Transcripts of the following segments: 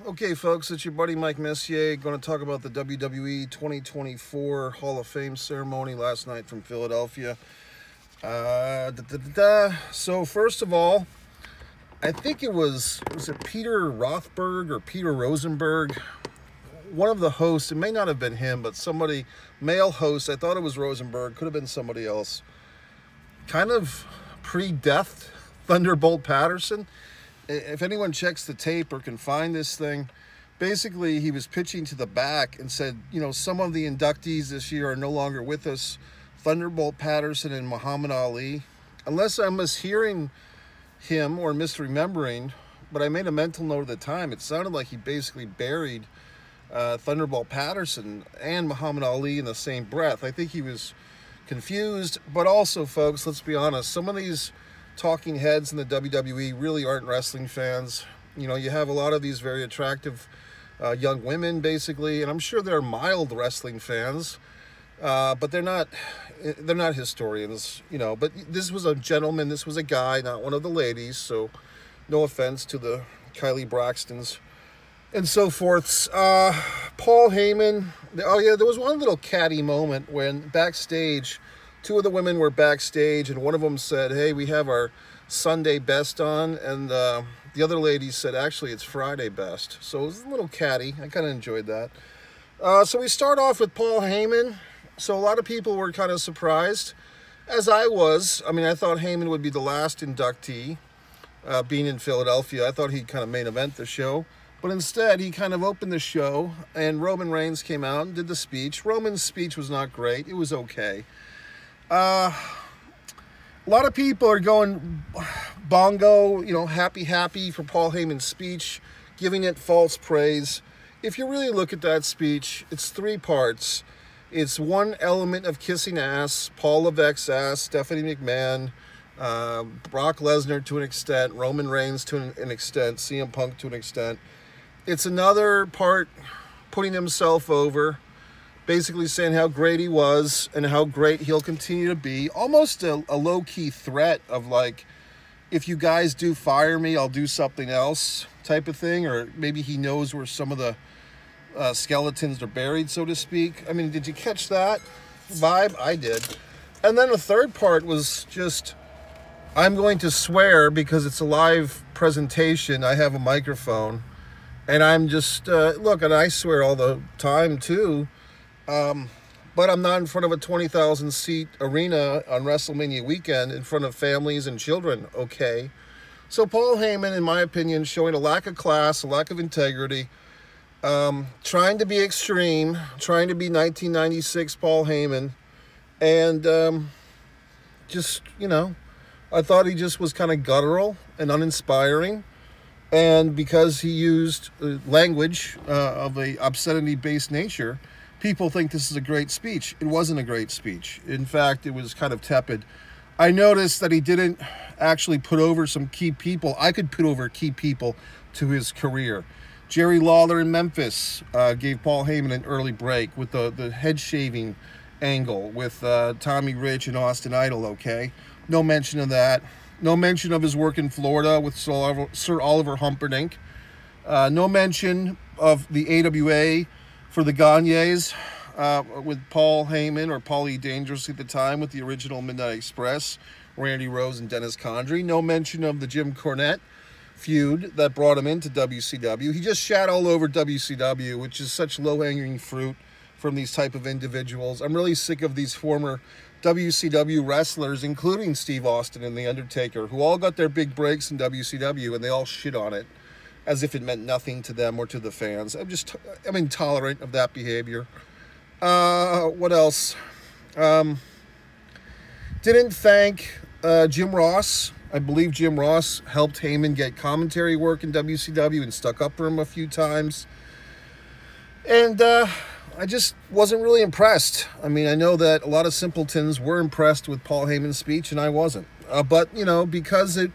Okay, folks, it's your buddy Mike Messier. Going to talk about the WWE 2024 Hall of Fame ceremony last night from Philadelphia. So, first of all, I think was it Peter Rothberg or Peter Rosenberg? One of the hosts, it may not have been him, but somebody, male host, I thought it was Rosenberg, could have been somebody else, kind of pre-death Thunderbolt Patterson. If anyone checks the tape or can find this thing, basically he was pitching to the back and said, some of the inductees this year are no longer with us, Thunderbolt Patterson and Muhammad Ali. Unless I'm mishearing him or misremembering, but I made a mental note at the time, it sounded like he basically buried Thunderbolt Patterson and Muhammad Ali in the same breath. I think he was confused, but also, folks, let's be honest, some of these talking heads in the WWE really aren't wrestling fans. You have a lot of these very attractive young women, basically, and I'm sure they're mild wrestling fans, but they're not historians, But this was a gentleman, this was a guy, not one of the ladies, so no offense to the Kylie Braxtons and so forths. Paul Heyman, oh yeah, there was one little catty moment when backstage, two of the women were backstage, and one of them said, "Hey, we have our Sunday best on," and the other lady said, "Actually, it's Friday best." So it was a little catty. I kind of enjoyed that. So we start off with Paul Heyman. So a lot of people were kind of surprised, as I was. I mean, I thought Heyman would be the last inductee, being in Philadelphia. I thought he'd kind of main event the show. But instead, he kind of opened the show, and Roman Reigns came out and did the speech. Roman's speech was not great. It was okay. A lot of people are going bongo, happy for Paul Heyman's speech, giving it false praise. If you really look at that speech, it's three parts. It's one element of kissing ass, Paul Levesque's ass, Stephanie McMahon, Brock Lesnar to an extent, Roman Reigns to an extent, CM Punk to an extent. It's another part putting himself over, basically saying how great he was and how great he'll continue to be. Almost a low-key threat of like, if you guys do fire me, I'll do something else type of thing. Or maybe he knows where some of the skeletons are buried, so to speak. I mean, did you catch that vibe? I did. And then the third part was just, I'm going to swear because it's a live presentation. I have a microphone. And I'm just, look, and I swear all the time too. But I'm not in front of a 20,000 seat arena on WrestleMania weekend in front of families and children, okay? So Paul Heyman, in my opinion, showing a lack of class, a lack of integrity, trying to be extreme, trying to be 1996 Paul Heyman, and just, I thought he just was kind of guttural and uninspiring. And because he used language of a obscenity-based nature, people think this is a great speech. It wasn't a great speech. In fact, it was kind of tepid. I noticed that he didn't actually put over some key people. I could put over key people to his career. Jerry Lawler in Memphis gave Paul Heyman an early break with the head-shaving angle with Tommy Rich and Austin Idol, okay? No mention of that. No mention of his work in Florida with Sir Oliver Humperdinck. No mention of the AWA for the Gagnes with Paul Heyman or Paulie Dangerous at the time with the original Midnight Express, Randy Rose and Dennis Condrey. No mention of the Jim Cornette feud that brought him into WCW. He just shat all over WCW, which is such low-hanging fruit from these type of individuals. I'm really sick of these former WCW wrestlers, including Steve Austin and The Undertaker, who all got their big breaks in WCW, and they all shit on it as if it meant nothing to them or to the fans. I'm intolerant of that behavior. What else? Didn't thank Jim Ross. I believe Jim Ross helped Heyman get commentary work in WCW and stuck up for him a few times. And I just wasn't really impressed. I mean, I know that a lot of simpletons were impressed with Paul Heyman's speech, and I wasn't. But, because it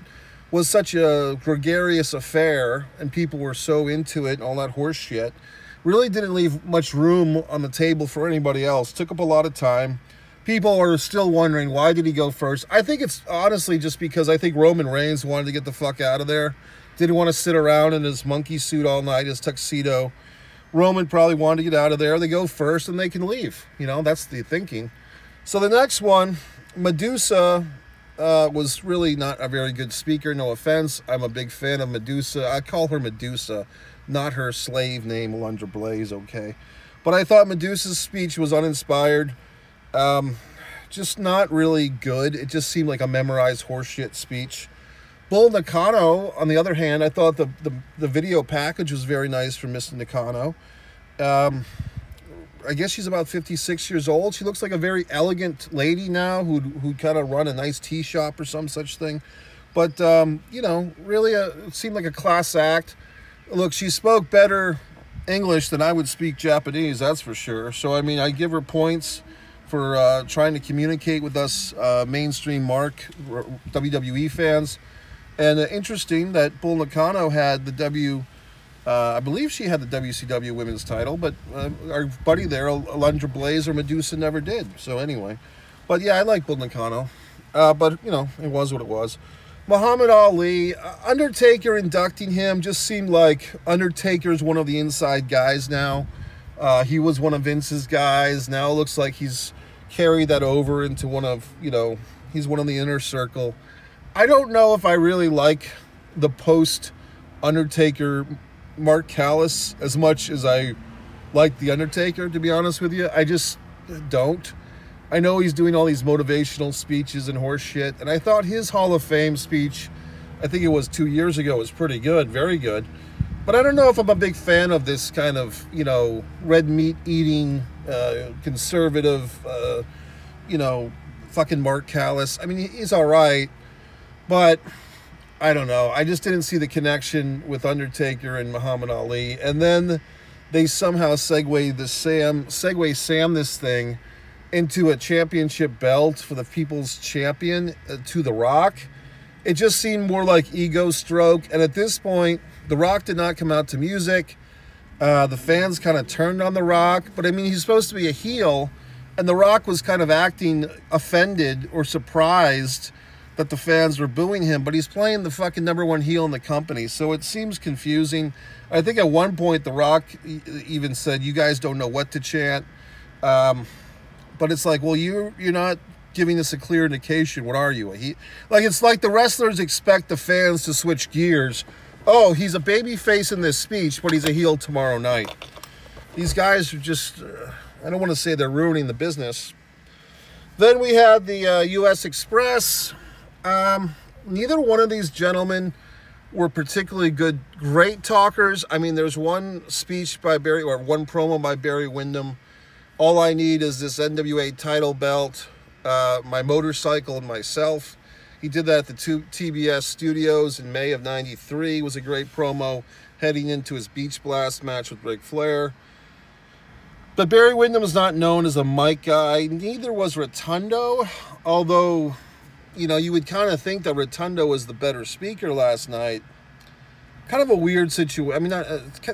was such a gregarious affair and people were so into it and all that horse shit, really didn't leave much room on the table for anybody else. Took up a lot of time. People are still wondering, why did he go first? I think it's honestly just because I think Roman Reigns wanted to get the fuck out of there. didn't want to sit around in his monkey suit all night, his tuxedo. Roman probably wanted to get out of there. They go first and they can leave. You know, that's the thinking. So the next one, Medusa was really not a very good speaker. No offense. I'm a big fan of Medusa. I call her Medusa, not her slave name, Alundra Blaze, okay? But I thought Medusa's speech was uninspired. Just not really good. It just seemed like a memorized horseshit speech. Bull Nakano, on the other hand, I thought the video package was very nice for Mr. Nakano. I guess she's about 56 years old. She looks like a very elegant lady now who kind of run a nice tea shop or some such thing. But, you know, really it seemed like a class act. Look, she spoke better English than I would speak Japanese, that's for sure. So, I mean, I give her points for trying to communicate with us mainstream WWE fans. And interesting that Bull Nakano had the I believe she had the WCW women's title, but our buddy there, Alundra Blaze or Medusa, never did. So anyway, but yeah, I like Bull Nakano. But, you know, it was what it was. Muhammad Ali, Undertaker inducting him just seemed like Undertaker's one of the inside guys now. He was one of Vince's guys. Now it looks like he's carried that over into one of, you know, he's one of the inner circle. I don't know if I really like the post-Undertaker Mark Callis as much as I like the Undertaker, to be honest with you. I just don't. I know he's doing all these motivational speeches and horse shit, and I thought his Hall of Fame speech, I think it was 2 years ago, was pretty good, very good. But I don't know if I'm a big fan of this kind of, you know, red meat eating, conservative, you know, fucking Mark Callis. I mean, he's all right, but I don't know. I just didn't see the connection with Undertaker and Muhammad Ali. And then they somehow segue Sam this thing into a championship belt for the People's Champion to The Rock. It just seemed more like ego stroke. And at this point, The Rock did not come out to music. The fans kind of turned on The Rock. But I mean, he's supposed to be a heel. And The Rock was kind of acting offended or surprised that the fans were booing him. But he's playing the fucking #1 heel in the company. So it seems confusing. I think at one point, The Rock even said, "You guys don't know what to chant." But it's like, well, you're not giving us a clear indication. What are you? Like, it's like the wrestlers expect the fans to switch gears. Oh, he's a baby face in this speech, but he's a heel tomorrow night. These guys are just, I don't want to say they're ruining the business. Then we had the U.S. Express. Neither one of these gentlemen were particularly great talkers. I mean, there's one speech by Barry, or one promo by Barry Windham. All I need is this NWA title belt, my motorcycle, and myself. He did that at the TBS studios in May of '93. It was a great promo heading into his Beach Blast match with Ric Flair. But Barry Windham is not known as a mic guy. Neither was Rotundo, although, you know, you would kind of think that Rotundo was the better speaker last night. Kind of a weird situation. I mean,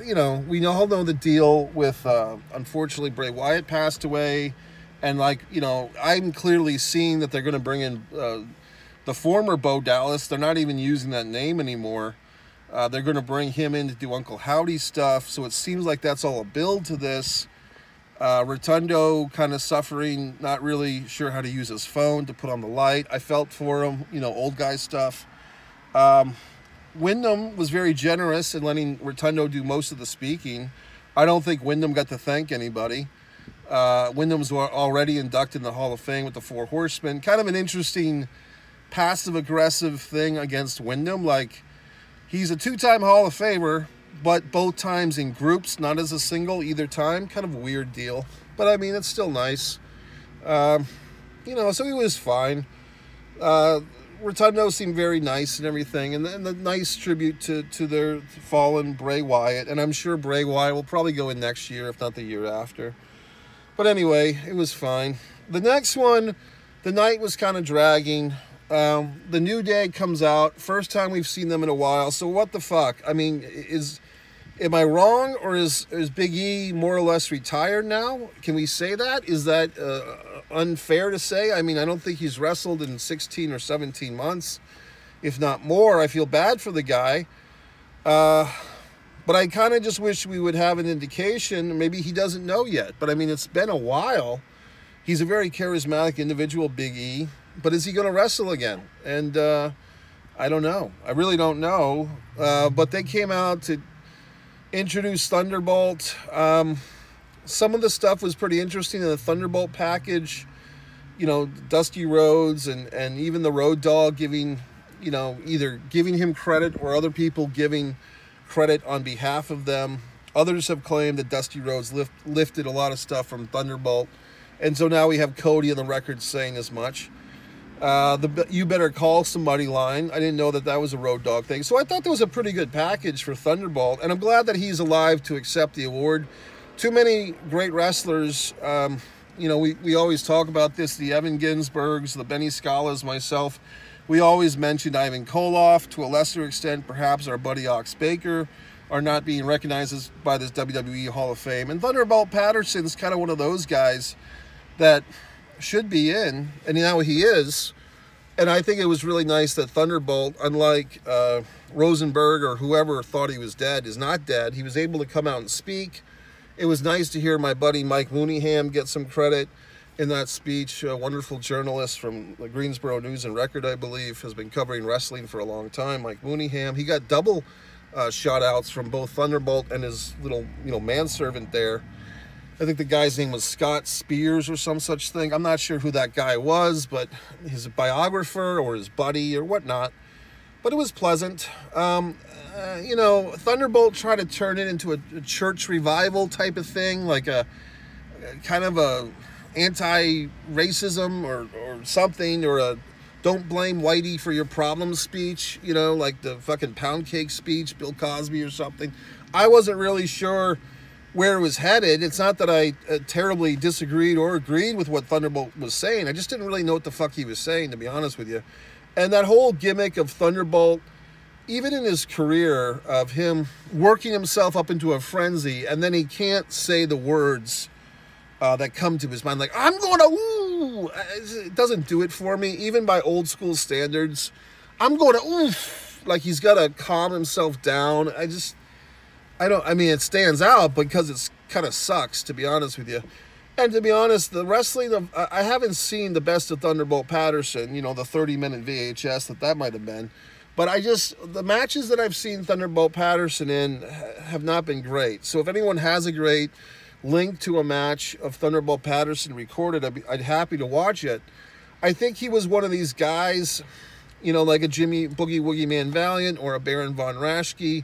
you know, we all know the deal with, unfortunately, Bray Wyatt passed away. And, like, you know, I'm clearly seeing that they're going to bring in the former Bo Dallas. They're not even using that name anymore. They're going to bring him in to do Uncle Howdy stuff. So it seems like that's all a build to this. Rotundo kind of suffering, not really sure how to use his phone to put on the light. I felt for him, you know, old guy stuff. Windham was very generous in letting Rotundo do most of the speaking. I don't think Windham got to thank anybody. Windham's already inducted in the Hall of Fame with the Four Horsemen. Kind of an interesting passive-aggressive thing against Windham. Like, he's a two-time Hall of Famer, but both times in groups, not as a single either time. Kind of a weird deal. But, I mean, it's still nice. You know, so he was fine. Rotundo seemed very nice and everything, and the nice tribute to their fallen Bray Wyatt, and I'm sure Bray Wyatt will probably go in next year, if not the year after. But anyway, it was fine. The next one, the night was kind of dragging. The New Day comes out, first time we've seen them in a while, so what the fuck? I mean, am I wrong, or is Big E more or less retired now? Can we say that? Is that unfair to say? I mean, I don't think he's wrestled in 16 or 17 months, if not more. I feel bad for the guy. But I kind of just wish we would have an indication. Maybe he doesn't know yet. But I mean, it's been a while. He's a very charismatic individual, Big E. But is he going to wrestle again? And I don't know. I really don't know. But they came out to introduce Thunderbolt. Some of the stuff was pretty interesting in the Thunderbolt package. You know, Dusty Rhodes and even the Road Dogg giving, you know, either giving him credit or other people giving credit on behalf of them. Others have claimed that Dusty Rhodes lifted a lot of stuff from Thunderbolt. And so now we have Cody on the record saying as much. The You Better Call Somebody line, I didn't know that that was a Road Dogg thing. So I thought that was a pretty good package for Thunderbolt. And I'm glad that he's alive to accept the award. Too many great wrestlers, you know, we always talk about this, the Evan Ginsbergs, the Benny Scalas, myself. We always mentioned Ivan Koloff, to a lesser extent, perhaps our buddy Ox Baker, are not being recognized by this WWE Hall of Fame. And Thunderbolt Patterson's kind of one of those guys that should be in, and now he is. And I think it was really nice that Thunderbolt, unlike Rosenberg or whoever thought he was dead, is not dead. He was able to come out and speak. It was nice to hear my buddy Mike Mooneyham get some credit in that speech. A wonderful journalist from the Greensboro News and Record, I believe, has been covering wrestling for a long time. Mike Mooneyham. He got double shout-outs from both Thunderbolt and his little, you know, manservant there. I think the guy's name was Scott Spears or some such thing. I'm not sure who that guy was, but his biographer or his buddy or whatnot. But it was pleasant. You know, Thunderbolt tried to turn it into a church revival type of thing, like a kind of a anti-racism or something, or a don't blame Whitey for your problems speech, you know, like the fucking pound cake speech, Bill Cosby or something. I wasn't really sure where it was headed. It's not that I terribly disagreed or agreed with what Thunderbolt was saying. I just didn't really know what the fuck he was saying, to be honest with you. And that whole gimmick of Thunderbolt, even in his career, of him working himself up into a frenzy, and then he can't say the words that come to his mind, like, I'm gonna, ooh, it doesn't do it for me, even by old school standards. I'm gonna, oof, like he's got to calm himself down. I mean, it stands out because it's kind of sucks, to be honest with you. And to be honest, the wrestling, I haven't seen the best of Thunderbolt Patterson, you know, the 30-minute VHS that might have been. But the matches that I've seen Thunderbolt Patterson in have not been great. So if anyone has a great link to a match of Thunderbolt Patterson recorded, I'd be happy to watch it. I think he was one of these guys, you know, like a Jimmy Boogie Woogie Man Valiant or a Baron Von Raschke,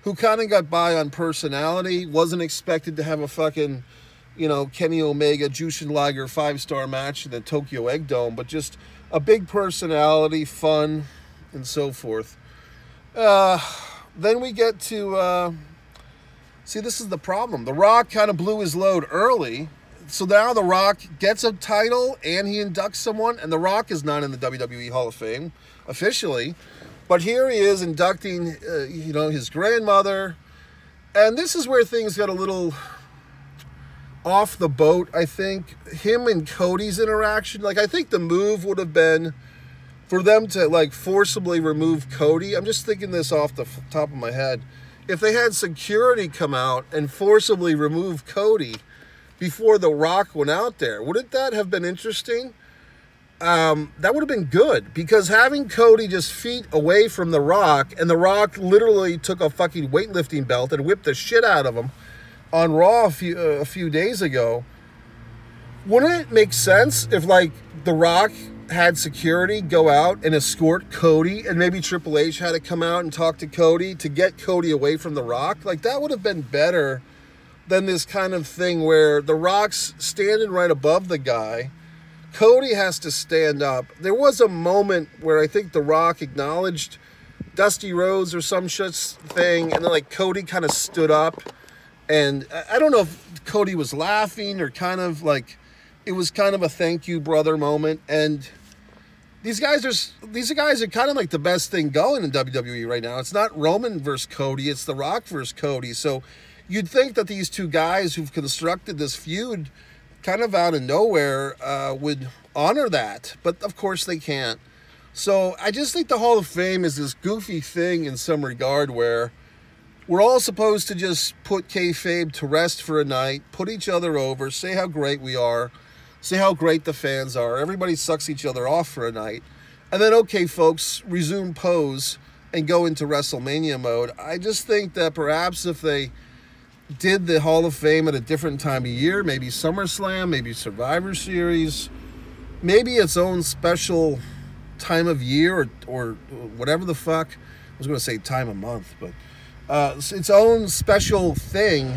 who kind of got by on personality, wasn't expected to have a fucking, you know, Kenny Omega, Jushin Liger 5-star match in the Tokyo Egg Dome, but just a big personality, fun, and so forth. Then we get to, see, this is the problem. The Rock kind of blew his load early, so now The Rock gets a title and he inducts someone, and The Rock is not in the WWE Hall of Fame officially. But here he is inducting, you know, his grandmother. And this is where things got a little off the boat, I think. Him and Cody's interaction. Like, I think the move would have been for them to, like, forcibly remove Cody. I'm just thinking this off the top of my head. If they had security come out and forcibly remove Cody before The Rock went out there, wouldn't that have been interesting? That would have been good, because having Cody just feet away from The Rock, and The Rock literally took a fucking weightlifting belt and whipped the shit out of him on Raw a few days ago, wouldn't it make sense if, like, The Rock had security go out and escort Cody, and maybe Triple H had to come out and talk to Cody to get Cody away from The Rock? Like, that would have been better than this kind of thing where The Rock's standing right above the guy. Cody has to stand up. There was a moment where I think The Rock acknowledged Dusty Rhodes or some shit thing, and then, like, Cody kind of stood up, and I don't know if Cody was laughing or kind of like, it was kind of a thank you, brother moment. And these guys are kind of like the best thing going in WWE right now. It's not Roman versus Cody, it's The Rock versus Cody. So you'd think that these two guys who've constructed this feud kind of out of nowhere would honor that, but of course they can't. So I just think the Hall of Fame is this goofy thing in some regard where we're all supposed to just put kayfabe to rest for a night, put each other over, say how great we are, say how great the fans are. Everybody sucks each other off for a night. And then, okay, folks, resume pose and go into WrestleMania mode. I just think that perhaps if they did the Hall of Fame at a different time of year, maybe SummerSlam, maybe Survivor Series, maybe its own special time of year or whatever the fuck. I was going to say time of month, but its own special thing,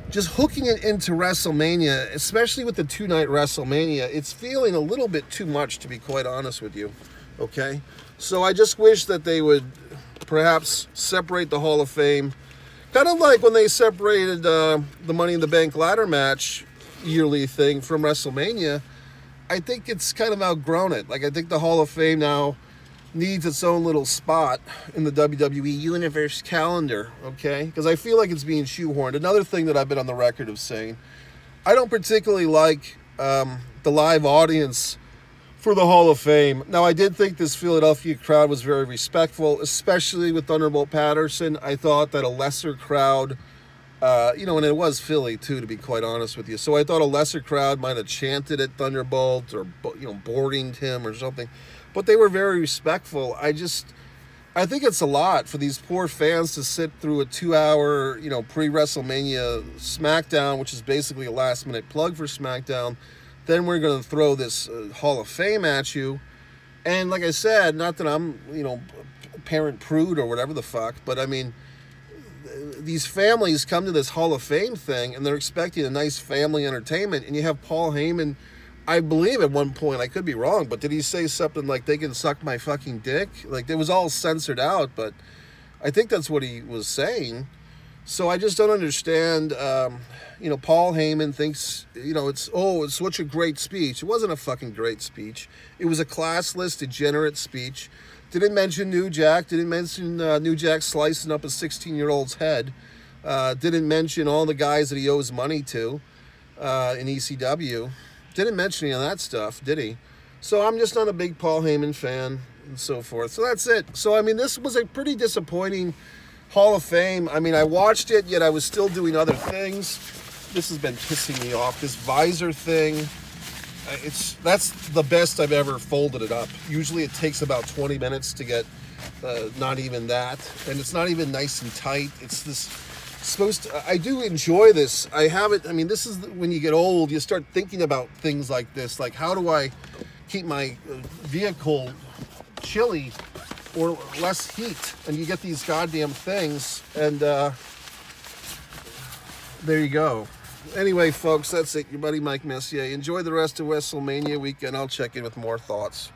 just hooking it into WrestleMania, especially with the two-night WrestleMania, it's feeling a little bit too much, to be quite honest with you, okay? So I just wish that they would perhaps separate the Hall of Fame, kind of like when they separated the Money in the Bank ladder match yearly thing from WrestleMania. I think it's kind of outgrown it. Like, I think the Hall of Fame now needs its own little spot in the WWE Universe calendar, okay? Because I feel like it's being shoehorned. Another thing that I've been on the record of saying, I don't particularly like the live audience for the Hall of Fame. Now, I did think this Philadelphia crowd was very respectful, especially with Thunderbolt Patterson. I thought that a lesser crowd, you know, and it was Philly too, to be quite honest with you. So I thought a lesser crowd might have chanted at Thunderbolt or, you know, boardinged him or something. But they were very respectful. I think it's a lot for these poor fans to sit through a 2-hour, you know, pre-WrestleMania SmackDown, which is basically a last-minute plug for SmackDown. Then we're going to throw this Hall of Fame at you. And like I said, not that I'm, you know, parent prude or whatever the fuck, but I mean, these families come to this Hall of Fame thing, and they're expecting a nice family entertainment, and you have Paul Heyman. I believe at one point, I could be wrong, but did he say something like, they can suck my fucking dick? Like, it was all censored out, but I think that's what he was saying. So I just don't understand. You know, Paul Heyman thinks, you know, it's such a great speech. It wasn't a fucking great speech. It was a classless, degenerate speech. Didn't mention New Jack. Didn't mention New Jack slicing up a 16-year-old's head. Didn't mention all the guys that he owes money to in ECW. Didn't mention any of that stuff, did he? So I'm just not a big Paul Heyman fan and so forth. So that's it. So, I mean, this was a pretty disappointing Hall of Fame. I mean, I watched it, yet I was still doing other things. This has been pissing me off. This visor thing, that's the best I've ever folded it up. Usually it takes about 20 minutes to get not even that. And it's not even nice and tight. It's this... I do enjoy this. I have it. I mean, this is when you get old, you start thinking about things like this. Like, how do I keep my vehicle chilly or less heat? And you get these goddamn things. And there you go. Anyway, folks, that's it. Your buddy Mike Messier. Enjoy the rest of WrestleMania weekend. I'll check in with more thoughts.